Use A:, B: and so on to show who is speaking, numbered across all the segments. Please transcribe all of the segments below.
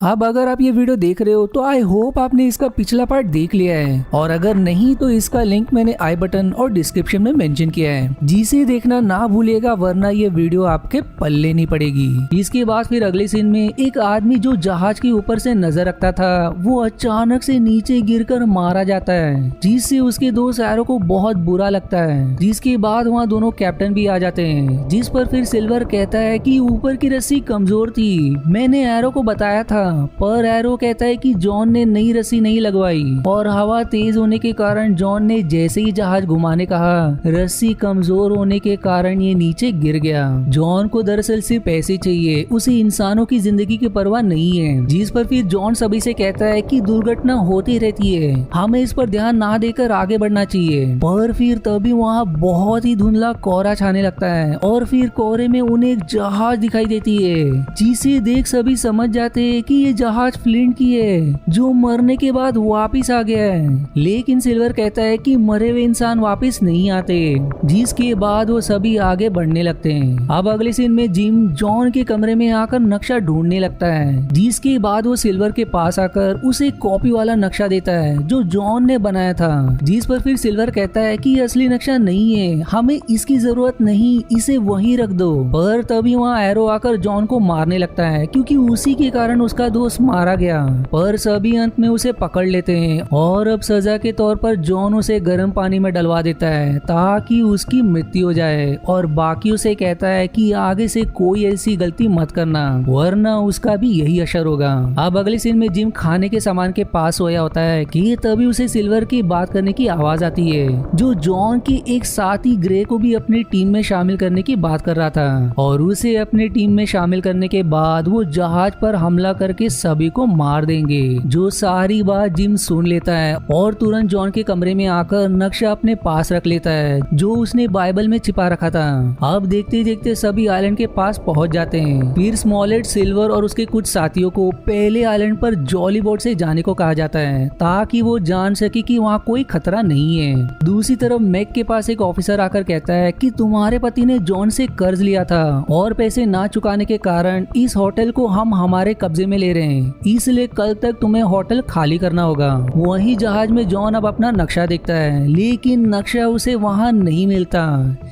A: अब अगर आप ये वीडियो देख रहे हो तो आई होप आपने इसका पिछला पार्ट देख लिया है, और अगर नहीं तो इसका लिंक मैंने आई बटन और डिस्क्रिप्शन में मेंशन किया है, जिसे देखना ना भूलिएगा, वरना ये वीडियो आपके पल्ले नहीं पड़ेगी। इसके बाद फिर अगले सीन में एक आदमी जो जहाज के ऊपर से नजर रखता था वो अचानक से नीचे गिरकर मारा जाता है, जिससे उसके दो सैरों को बहुत बुरा लगता है। जिसके बाद वहाँ दोनों कैप्टन भी आ जाते हैं, जिस पर फिर सिल्वर कहता है कि ऊपर की रस्सी कमजोर थी, मैंने एरो को बताया था, पर एरो कहता है कि जॉन ने नई रस्सी नहीं लगवाई, और हवा तेज होने के कारण जॉन ने जैसे ही जहाज घुमाने कहा, रस्सी कमजोर होने के कारण ये नीचे गिर गया। जॉन को दरअसल सिर्फ पैसे चाहिए, उसे इंसानों की जिंदगी की परवाह नहीं है। जिस पर फिर जॉन सभी से कहता है कि दुर्घटना होती रहती है, हमें इस पर ध्यान ना देकर आगे बढ़ना चाहिए। पर फिर तभी वहाँ बहुत ही धुंधला कोहरा छाने लगता है, और फिर कोहरे में उन्हें एक जहाज दिखाई देती है, जिसे देख सभी समझ जाते हैं कि ये जहाज फ्लिंट की है, जो मरने के बाद वापिस आ गया है। लेकिन सिल्वर कहता है कि मरे हुए इंसान वापिस नहीं आते। जिसके बाद वो सभी आगे बढ़ने लगते हैं। अब अगले सीन में जिम जॉन के कमरे में आकर नक्शा ढूंढने लगता है, जिसके बाद वो सिल्वर के पास आकर उसे कॉपी वाला नक्शा देता है जो जॉन ने बनाया था। जिस पर फिर सिल्वर कहता है कि असली नक्शा नहीं है, हमें इसकी जरूरत नहीं, इसे वहीं रख दो। पर तभी वहाँ एरो आकर जॉन को मारने लगता है, क्योंकि उसी के कारण उसका दोस्त मारा गया। पर सभी अंत में उसे पकड़ लेते हैं, और अब सजा के तौर पर जॉन उसे गर्म पानी में डलवा देता है ताकि उसकी मृत्यु हो जाए, और बाकी उसे कहता है कि आगे से कोई ऐसी गलती मत करना, वरना उसका भी यही असर होगा। अब अगले सीन में जिम खाने के सामान के पास सोया होता है कि तभी उसे सिल्वर की बात करने की आवाज आती है, जो जॉन के एक साथी ग्रे को भी अपनी टीम में शामिल करने की बात कर रहा था, और उसे अपनी टीम में शामिल करने के बाद वो जहाज पर हमला करके सभी को मार देंगे। जो सारी बात जिम सुन लेता है, और तुरंत जॉन के कमरे में आकर नक्शा अपने पास रख लेता है, जो उसने बाइबल में छिपा रखा था। अब देखते देखते सभी आइलैंड के पास पहुंच जाते हैं। फिर स्मॉलेट, सिल्वर और उसके कुछ साथियों को पहले आइलैंड पर जॉली बोट से जाने को कहा जाता है, ताकि वो जान सके कि वहाँ कोई खतरा नहीं है। दूसरी तरफ मैक के पास एक ऑफिसर आकर कहता है कि तुम्हारे पति ने जॉन से कर्ज लिया था, और पैसे ना चुकाने के कारण इस होटल को हम हमारे कब्जे में ले रहे हैं, इसलिए कल तक तुम्हें होटल खाली करना होगा। वहीं जहाज में जॉन अब अपना नक्शा देखता है, लेकिन नक्शा उसे वहां नहीं मिलता।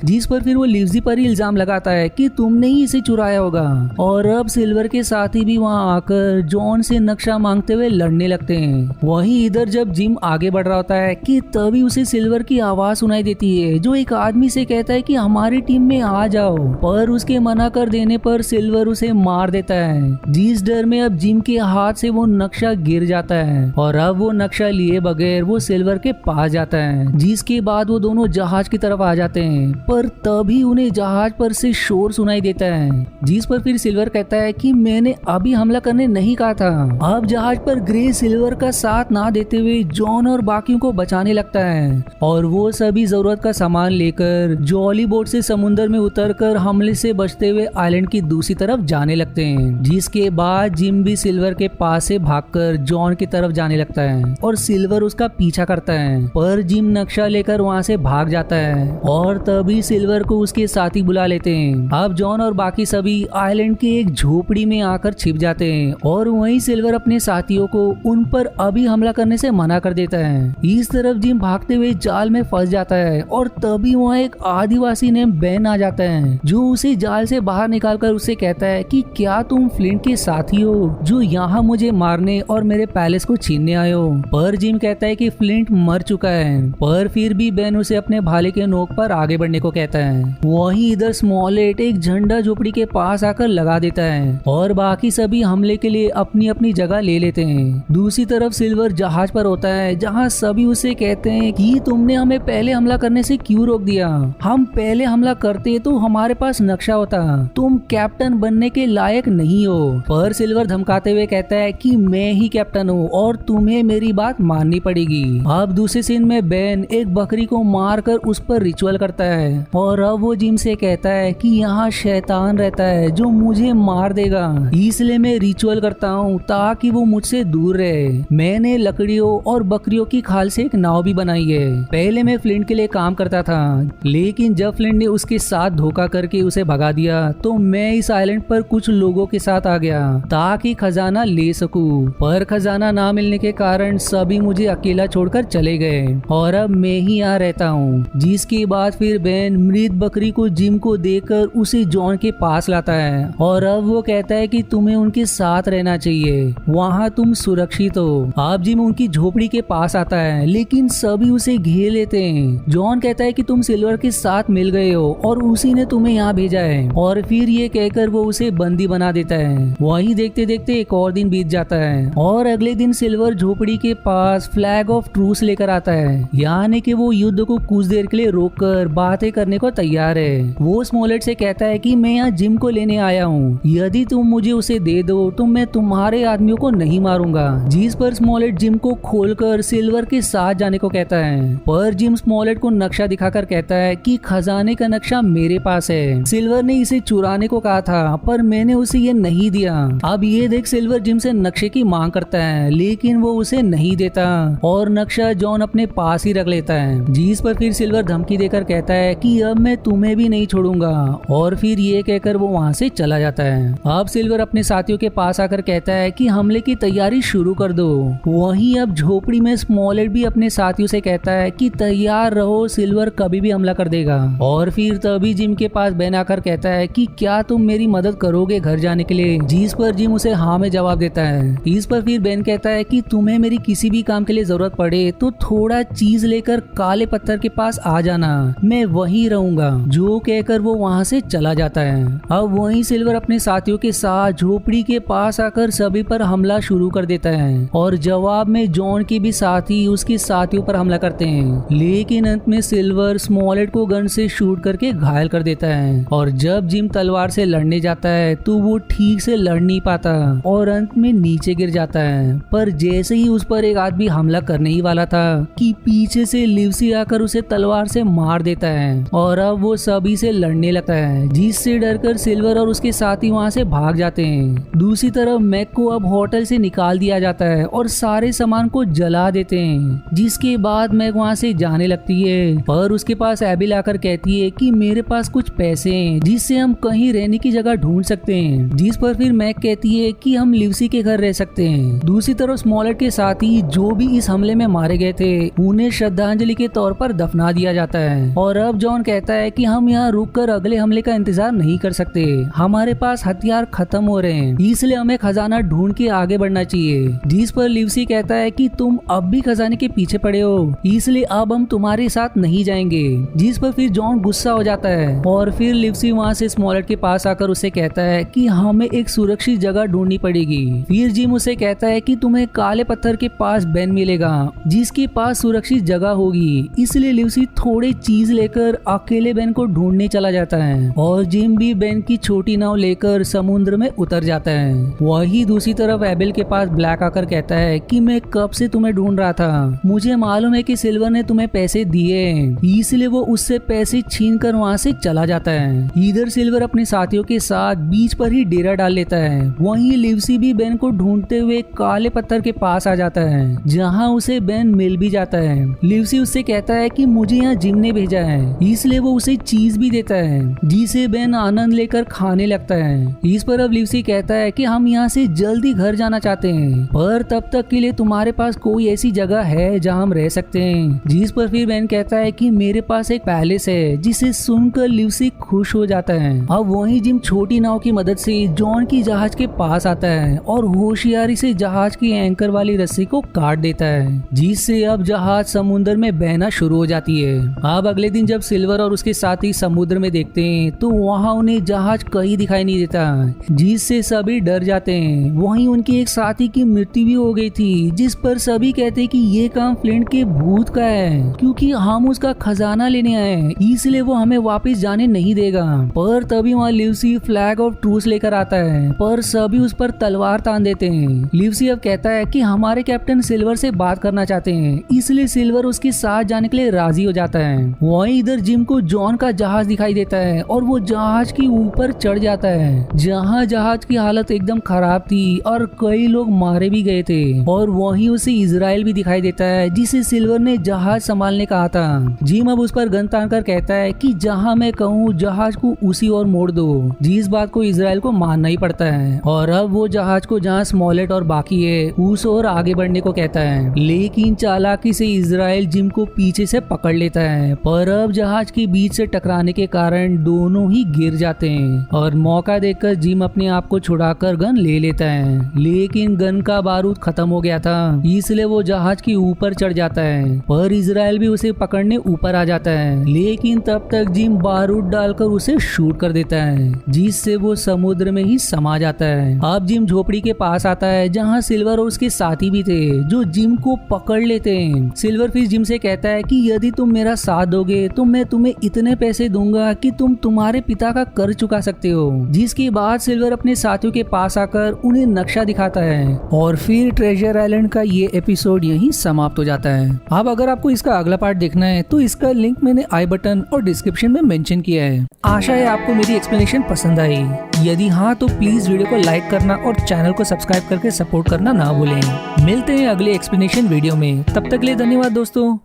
A: जिस पर फिर वो लिवजी पर इल्जाम लगाता है कि तुमने ही इसे चुराया होगा, और अब सिल्वर के साथी भी वहां आकर जॉन से नक्शा मांगते हुए लड़ने लगते हैं। वहीं इधर जब जिम आगे बढ़ रहा होता है कि तभी उसे सिल्वर की आवाज सुनाई देती है, जो एक आदमी से कहता है कि हमारी टीम में आ जाओ, पर उसके मना कर देने पर सिल्वर उसे मार देता है। जिस डर में अब जिम के हाथ से वो नक्शा गिर जाता है, और अब वो नक्शा लिए बगैर वो सिल्वर के पास जाता है। जिसके बाद वो दोनों जहाज की तरफ आ जाते हैं, पर तभी उन्हें जहाज पर से शोर सुनाई देता है। जिस पर फिर सिल्वर कहता है कि मैंने अभी हमला करने नहीं कहा था। अब जहाज पर ग्रे सिल्वर का साथ ना देते हुए जॉन और बाकियों को बचाने लगता है, और वो सभी जरूरत का सामान लेकर जॉली बोट से समुद्र में उतरकर हमले से बचते हुए आइलैंड की दूसरी तरफ जाने लगते हैं। जिसके बाद जिम भी सिल्वर के पास से भागकर जॉन की तरफ जाने लगता है, और सिल्वर उसका पीछा करता है, पर जिम नक्शा लेकर वहां से भाग जाता है, और तभी सिल्वर को उसके साथी बुला लेते हैं। अब जॉन और बाकी सभी आइलैंड के एक झोपड़ी में आकर छिप जाते हैं, और वहीं सिल्वर अपने साथियों को उन पर अभी हमला करने से मना कर देता है। इस तरफ जिम भागते हुए जाल में फंस जाता है, और तभी वहाँ एक आदिवासी नेम बेन आ जाता है, जो उसे जाल से बाहर निकालकर उसे कहता है कि क्या तुम फ्लिंट के साथी हो, जो यहाँ मुझे मारने और मेरे पैलेस को छीनने आए हो। पर जिम कहता है कि फ्लिंट मर चुका है, पर फिर भी बेन उसे अपने भाले के नोक पर आगे बढ़ने को कहता है। वहीं इधर स्मॉलेट एक झंडा झोपड़ी के पास आकर लगा देता है, और बाकी सभी हमले के लिए अपनी अपनी जगह ले लेते हैं। दूसरी तरफ सिल्वर जहाज पर होता है, जहाँ सभी उसे कहते हैं कि तुमने हमें पहले हमला करने से क्यों रोक दिया, हम पहले हमला करते तो हमारे पास नक्शा होता, तुम कैप्टन बनने के लायक नहीं हो। पर सिल्वर धमकाते हुए कहता है कि मैं ही कैप्टन हूँ, और तुम्हें मेरी बात माननी पड़ेगी। अब दूसरे सीन में बेन एक बकरी को मारकर उस पर रिचुअल करता है, और अब वो जिम से कहता है कि यहाँ शैतान रहता है जो मुझे मार देगा, इसलिए मैं रिचुअल करता हूँ ताकि वो मुझसे दूर रहे। मैंने लकड़ियों और बकरियों की खाल से एक नाव भी बनाई है। पहले मैं फ्लिंट के लिए काम करता था, लेकिन जब फ्लिंट ने उसके साथ धोखा करके उसे भगा दिया, तो मैं इस आइलैंड पर कुछ लोगों के साथ आ गया ताकि खजाना ले सकूं, पर खजाना ना मिलने के कारण सभी मुझे अकेला छोड़कर चले गए और अब मैं ही यहाँ रहता हूँ। जिसके बाद फिर बेन मृत बकरी को जिम को देकर उसे जॉन के पास लाता है और अब वो कहता है कि तुम्हें उनके साथ रहना चाहिए, वहाँ तुम सुरक्षित हो। अब जिम उनकी झोपड़ी के पास आता है लेकिन सभी उसे घेर लेते हैं। जॉन कहता है कि तुम सिल्वर के साथ मिल गए हो और उसी ने तुम्हें यहाँ भेजा है और फिर ये कहकर वो उसे बंदी बना देता है। वहीं देखते देखते एक और दिन बीत जाता है और अगले दिन सिल्वर झोपड़ी के पास फ्लैग ऑफ ट्रूस लेकर आता है, यानी कि वो युद्ध को कुछ देर के लिए रोककर बातें करने को तैयार है। वो स्मॉलेट से कहता है कि मैं यहाँ जिम को लेने आया हूँ, यदि तुम मुझे उसे दे दो तो मैं तुम्हारे आदमियों को नहीं मारूंगा। जिस पर स्मॉलेट जिम को खोलकर सिल्वर के साथ जाने को कहता है, पर जिम स्मॉलेट को नक्शा दिखाकर कहता है कि खजाने का नक्शा मेरे पास है, सिल्वर ने इसे चुराने को कहा था पर मैंने उसे ये नहीं दिया। अब ये देख सिल्वर जिम से नक्शे की मांग करता है लेकिन वो उसे नहीं देता और नक्शा जॉन अपने पास ही रख लेता है। जिस पर फिर सिल्वर धमकी देकर कहता है कि अब मैं तुम्हें भी नहीं छोड़ूंगा और फिर ये कहकर वो वहाँ से चला जाता है। अब सिल्वर अपने साथियों के पास आकर कहता है कि हमले की तैयारी शुरू कर दो। वहीं अब झोपड़ी में स्मॉलेट भी अपने साथियों से कहता है कि तैयार रहो, सिल्वर कभी भी हमला कर देगा। और फिर तभी जिम के पास बेन आकर कहता है कि क्या तुम मेरी मदद करोगे घर जाने के लिए, जिस पर जिम उसे हाँ में जवाब देता है। इस पर फिर बेन कहता है कि तुम्हें मेरी किसी भी काम के लिए जरूरत पड़े तो थोड़ा चीज लेकर काले पत्थर के पास आ जाना, मैं वहीं रहूंगा। जो कहकर वो वहाँ से चला जाता है। अब वहीं सिल्वर अपने साथियों के साथ झोपड़ी के पास आकर सभी पर हमला शुरू कर देता है और जवाब में जॉन के भी साथी उसके साथियों पर हमला करते हैं, लेकिन अंत में सिल्वर स्मॉलेट को गन से शूट करके घायल कर देता है। और जब जिम तलवार से लड़ने जाता है तो वो ठीक से लड़ नहीं पाता और अंत में नीचे गिर जाता है। पर जैसे ही उस पर एक आदमी हमला करने ही वाला था कि पीछे से लिवसी आकर उसे तलवार से मार देता है और अब वो सभी से लड़ने लगता है, जिससे डरकर सिल्वर और उसके साथी वहाँ से भाग जाते हैं। दूसरी तरफ मैक को अब होटल से निकाल दिया जाता है और सारे सामान को जला देते हैं, जिसके बाद मैक वहाँ से जाने लगती है। पर उसके पास एबिल आकर कहती है कि मेरे पास कुछ पैसे हैं जिससे हम कहीं रहने की जगह ढूंढ सकते हैं, जिस पर फिर मैक कहती है कि हम लिवसी के घर रह सकते हैं। दूसरी तरफ स्मॉलेट के साथी जो भी इस हमले में मारे गए थे उन्हें श्रद्धांजलि के तौर पर दफना दिया जाता है। और अब जॉन कहता है कि हम यहाँ रुककर अगले हमले का इंतजार नहीं कर सकते, हमारे पास हथियार खत्म हो रहे हैं, इसलिए हमें खजाना ढूंढ के आगे बढ़ना चाहिए। जिस पर लिवसी कहता है कि तुम अब भी खजाने के पीछे पड़े हो, इसलिए अब हम तुम्हारे साथ नहीं जाएंगे। जिस पर फिर जॉन गुस्सा हो जाता है और फिर लिवसी वहाँ से स्मॉलेट के पास आकर उसे कहता है कि हमें एक सुरक्षित जगह ढूंढनी पड़ेगी। फिर जिम उसे कहता है कि तुम्हें काले पत्थर के पास बेन मिलेगा जिसके पास सुरक्षित जगह होगी, इसलिए लिवसी थोड़े चीज लेकर अकेले बेन को ढूंढने चला जाता है और जिम भी बेन की छोटी नाव लेकर समुद्र में उतर जाता है। वही दूसरी तरफ एबिल के पास ब्लैक आकर कहता है कि मैं कब से तुम्हें ढूंढ रहा था, मुझे मालूम है कि सिल्वर ने तुम्हें पैसे दिए, इसलिए वो उससे पैसे छीन कर वहाँ से चला जाता है। इधर सिल्वर अपने साथियों के साथ बीच पर ही डेरा डाल लेता है। वहीं लिवसी भी बेन को ढूंढते हुए काले पत्थर के पास आ जाता है, जहाँ उसे बेन मिल भी जाता है। लिवसी उससे कहता है कि मुझे यहाँ जिम ने भेजा है, इसलिए वो उसे चीज भी देता है जिसे बेन आनंद लेकर खाने लगता है। इस पर अब लिवसी कहता है कि हम यहाँ से जल्दी घर जाना चाहते हैं, पर तब तक के लिए तुम्हारे पास कोई ऐसी जगह है जहाँ हम रह सकते हैं। जिस पर फिर बेन कहता है कि मेरे पास एक पैलेस है, जिसे सुनकर लिवसी खुश हो जाता है। अब वहीं जिम छोटी नाव की मदद से जॉन की जहाज के पास आता है और होशियारी से जहाज की एंकर वाली रस्सी को काट देता है, जिससे अब जहाज समुद्र में बहना शुरू हो जाती है। अब अगले दिन जब सिल्वर और उसके साथी समुद्र में देखते हैं तो वहाँ उन्हें जहाज कहीं दिखाई नहीं देता, जिससे सभी डर जाते हैं। वहीं उनके एक साथी की मृत्यु भी हो गई थी, जिस पर सभी कहते हैं कि ये काम फ्लिंट के भूत का है, क्योंकि हम उसका खजाना लेने आए हैं, इसलिए वो हमें वापस जाने नहीं देगा। पर तभी वहाँ लिवसी फ्लैग ऑफ ट्रूस लेकर आता है, पर सभी उस पर तलवार तान देते हैं। लिवसी अब कहता है कि हमारे कैप्टन सिल्वर से बात करना चाहते हैं, इसलिए सिल्वर उसके साथ जाने के लिए राजी हो जाता है। वहीं इधर जिम को जॉन का जहाज दिखाई देता है और वो जहाज के ऊपर चढ़ जाता है, जहाँ जहाज की हालत एकदम खराब थी और कई लोग मारे भी गए थे। और वहीं उसे इजराइल भी दिखाई देता है, जिसे सिल्वर ने जहाज संभालने कहा था। जिम अब उस पर गन तान कर कहता है कि जहाँ मैं कहूँ जहाज को उसी ओर मोड़ दो, जिस बात को इजराइल को मानना ही पड़ता है। और अब तब वो जहाज को जहाँ स्मॉलेट और बाकी है उस और आगे बढ़ने को कहता है, लेकिन चालाकी से इजराइल जिम को पीछे से पकड़ लेता है। पर अब जहाज के बीच से टकराने के कारण दोनों ही गिर जाते हैं और मौका देखकर जिम अपने आप को छुड़ाकर गन ले लेता है, लेकिन गन का बारूद खत्म हो गया था, इसलिए वो जहाज के ऊपर चढ़ जाता है। पर इजराइल भी उसे पकड़ने ऊपर आ जाता है, लेकिन तब तक जिम बारूद डालकर उसे शूट कर देता है, जिससे वो समुद्र में ही समा जाता है। अब जिम झोपड़ी के पास आता है जहाँ सिल्वर और उसके साथी भी थे जो जिम को पकड़ लेते हैं। सिल्वर फिश जिम से कहता है कि यदि तुम मेरा साथ दोगे तो मैं तुम्हें इतने पैसे दूंगा कि तुम तुम्हारे पिता का कर चुका सकते हो। जिसके बाद सिल्वर अपने साथियों के पास आकर उन्हें नक्शा दिखाता है और फिर ट्रेजर आइलैंड का ये एपिसोड यहीं समाप्त हो जाता है। अब अगर आपको इसका अगला पार्ट देखना है तो इसका लिंक मैंने आई बटन और डिस्क्रिप्शन में मेंशन किया है। आशा है आपको मेरी एक्सप्लेनेशन पसंद आई। यदि हाँ तो प्लीज वीडियो को लाइक करना और चैनल को सब्सक्राइब करके सपोर्ट करना ना भूलें। मिलते हैं अगले एक्सप्लेनेशन वीडियो में, तब तक के लिए धन्यवाद दोस्तों।